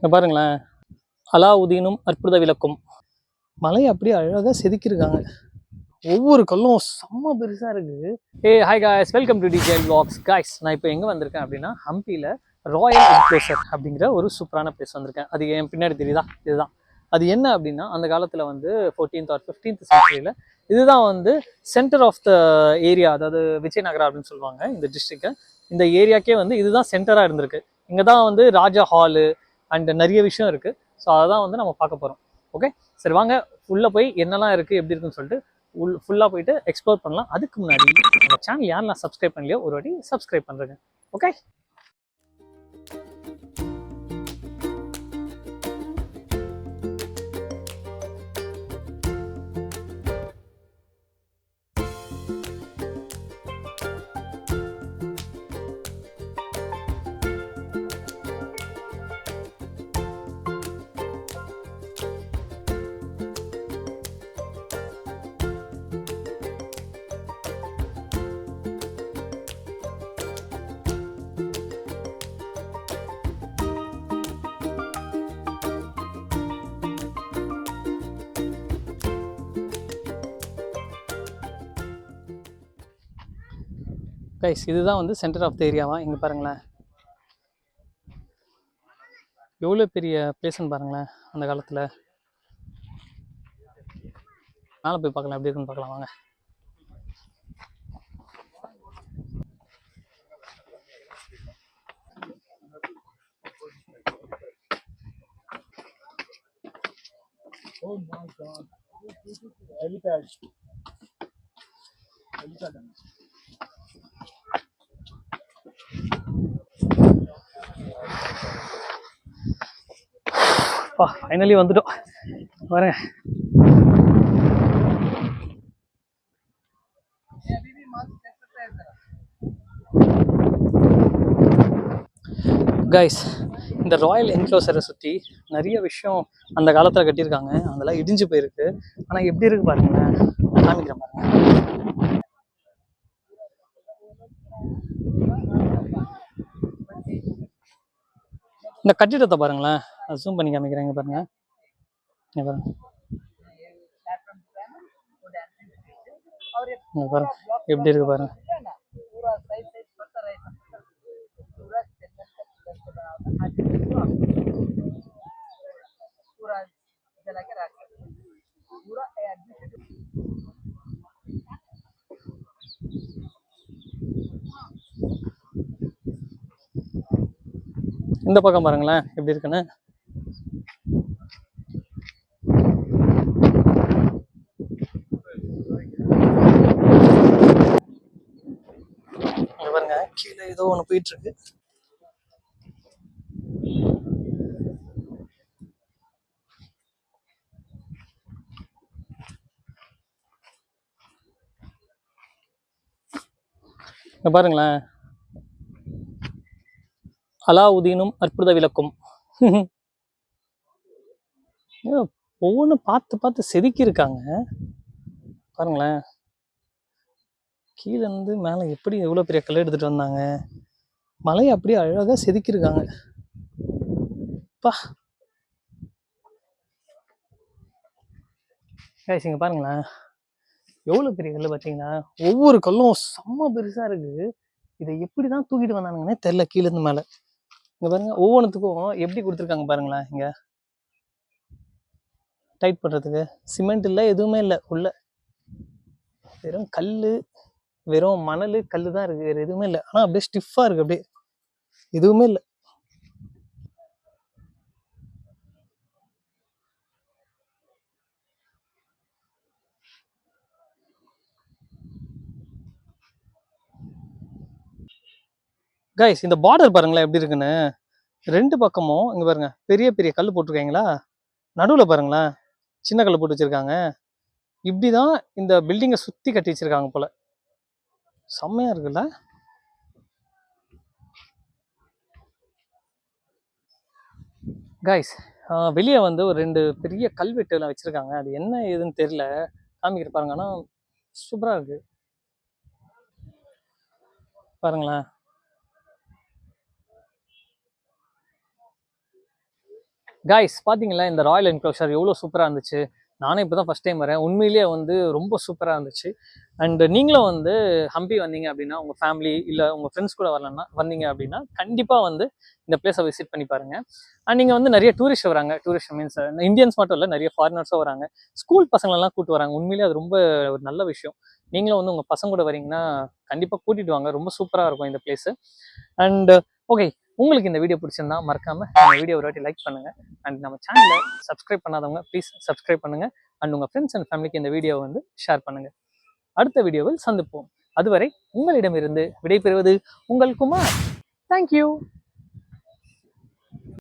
இங்க பாருங்களேன், அலாவுதீனும் அற்புத விளக்கும். மலையை அப்படியே அழகாக செதுக்கியிருக்காங்க. ஒவ்வொரு கல்லும் செம்ம பெருசா இருக்கு. Hi guys, welcome to DJ vlogs. Guys, நான் இப்போ எங்கே வந்திருக்கேன் அப்படின்னா ஹம்பியில் ராயல் என்க்ளோசர் அப்படிங்கிற ஒரு சூப்பரான பிளேஸ் வந்திருக்கேன். அது என் பின்னாடி தெரியுதா, இதுதான். அது என்ன அப்படின்னா, அந்த காலத்தில் வந்து 14th or 15th சென்ச்சுரியில் இதுதான் வந்து சென்டர் ஆஃப் த ஏரியா, அதாவது விஜயநகரா அப்படின்னு சொல்லுவாங்க இந்த டிஸ்ட்ரிக்டை. இந்த ஏரியாக்கே வந்து இதுதான் சென்டராக இருந்திருக்கு. இங்கே தான் வந்து ராஜா ஹாலு அண்ட் நிறைய விஷயம் இருக்குது. ஸோ அதான் வந்து நம்ம பார்க்க போகிறோம். ஓகே, சரி வாங்க உள்ளே போய் என்னெல்லாம் இருக்குது எப்படி இருக்குன்னு சொல்லிட்டு ஃபுல்லாக போயிட்டு எக்ஸ்ப்ளோர் பண்ணலாம். அதுக்கு முன்னாடி நம்ம சேனல் யாரெல்லாம் சப்ஸ்கிரைப் பண்ணலையோ ஒரு வாட்டி சப்ஸ்கிரைப் பண்ணுறேங்க. ஓகே, கைஸ் இதுதான் வந்து சென்டர் ஆஃப் த ஏரியாவா. இங்கே பாருங்களேன், எவ்வளோ பெரிய பிளேஸ்ன்னு பாருங்களேன். அந்த காலத்தில் மேலே போய் பார்க்கலாம், எப்படி இருக்குன்னு பார்க்கலாம் வாங்க. Oh my God. Helipad. Finally வந்துட்டோம் பாருங்க. கைஸ், இந்த ராயல் என்க்ளோசரை சுற்றி நிறைய விஷயம் அந்த காலத்தில் கட்டியிருக்காங்க. அதெல்லாம் இடிஞ்சு போயிருக்கு. ஆனால் எப்படி இருக்கு பாருங்களேன், காமிக்கிற பாருங்க. இந்த கட்டிடத்தை பாருங்களேன், ஜூம் பண்ணி காமிக்கிறேங்க பாருங்க. பாருங்க பாருங்க எப்படி இருக்கு பாருங்க. இந்த பக்கம் பாருங்களேன் எப்படி இருக்குன்னு. பாருங்க, கீழே ஏதோ ஒன்று போயிட்டு இருக்கு. பாருங்களேன், அலாவுதீனும் அற்புத விளக்கும். ஒவ்வொன்றும் பார்த்து பார்த்து செதுக்கி இருக்காங்க பாருங்களேன். கீழே இருந்து மேலே எப்படி எவ்வளோ பெரிய கல் எடுத்துட்டு வந்தாங்க. மலையை அப்படியே அழகாக செதுக்கியிருக்காங்க. பா கைஸ், இங்கே பாருங்களேன், எவ்வளோ பெரிய கல் பார்த்தீங்கன்னா. ஒவ்வொரு கல்லும் செம்ம பெருசாக இருக்குது. இதை எப்படி தான் தூக்கிட்டு வந்தானுங்கன்னே தெரில கீழேருந்து மேலே. இங்கே பாருங்க, ஒவ்வொன்றுத்துக்கும் எப்படி கொடுத்துருக்காங்க பாருங்களேன். இங்கே டைட் பண்ணுறதுக்கு சிமெண்ட் இல்லை, எதுவுமே இல்லை. உள்ள வெறும் கல், வெறும் மணல் கல் தான் இருக்குது, வேறு எதுவுமே இல்லை. ஆனால் அப்படியே ஸ்டிஃபாக இருக்குது, அப்படியே எதுவுமே இல்லை. கைஸ், இந்த பார்டர் பாருங்களேன் எப்படி இருக்குன்னு. ரெண்டு பக்கமும் இங்கே பாருங்க, பெரிய பெரிய கல் போட்டிருக்காங்களா. நடுவில் பாருங்களேன் சின்ன கல் போட்டு வச்சிருக்காங்க. இப்படிதான் இந்த பில்டிங்கை சுற்றி கட்டி வச்சிருக்காங்க போல. செம்மையா இருக்குல்ல. கைஸ், வெளியே வந்து ஒரு 2 பெரிய கல்வெட்டுலாம் வச்சிருக்காங்க. அது என்ன ஏதுன்னு தெரியல, காமிக்கிற பாருங்க. ஆனால் சூப்பராக இருக்கு பாருங்களேன். காய்ஸ் பார்த்தீங்களா இந்த ராயல் என்க்ளோஷர் எவ்வளோ சூப்பராக இருந்துச்சு. நானே இப்போ தான் ஃபஸ்ட் டைம் வரேன். உண்மையிலேயே வந்து ரொம்ப சூப்பராக இருந்துச்சு. அண்ட் நீங்களும் வந்து ஹம்பி வந்தீங்க அப்படின்னா உங்கள் ஃபேமிலி இல்லை உங்கள் ஃப்ரெண்ட்ஸ் கூட வரலன்னா வந்தீங்க அப்படின்னா கண்டிப்பாக வந்து இந்த பிளேஸை விசிட் பண்ணி பாருங்கள். அண்ட் நீங்கள் வந்து நிறைய டூரிஸ்ட் வராங்க. டூரிஸ்ட் மீன்ஸ் இந்தியன்ஸ் மட்டும் இல்லை, நிறைய ஃபாரினர்ஸும் வராங்க. ஸ்கூல் பசங்களெல்லாம் கூப்பிட்டு வராங்க. உண்மையிலேயே அது ரொம்ப ஒரு நல்ல விஷயம். நீங்களும் வந்து உங்கள் பசங்க கூட வரீங்கன்னா கண்டிப்பாக கூட்டிகிட்டு வாங்க. ரொம்ப சூப்பராக இருக்கும் இந்த பிளேஸு. அண்ட் ஓகே, உங்களுக்கு இந்த வீடியோ பிடிச்சிருந்தா மறக்காம இந்த வீடியோ ஒரு வாட்டி லைக் பண்ணுங்க. அண்ட் நம்ம சேனலை சப்ஸ்கிரைப் பண்ணாதவங்க ப்ளீஸ் சப்ஸ்கிரைப் பண்ணுங்க. அண்ட் உங்க ஃப்ரெண்ட்ஸ் அண்ட் ஃபேமிலிக்கு இந்த வீடியோவை வந்து ஷேர் பண்ணுங்க. அடுத்த வீடியோவில் சந்திப்போம். அதுவரை உங்களிடமிருந்து விடைபெறுவது உங்கள் குமார். தேங்க்யூ.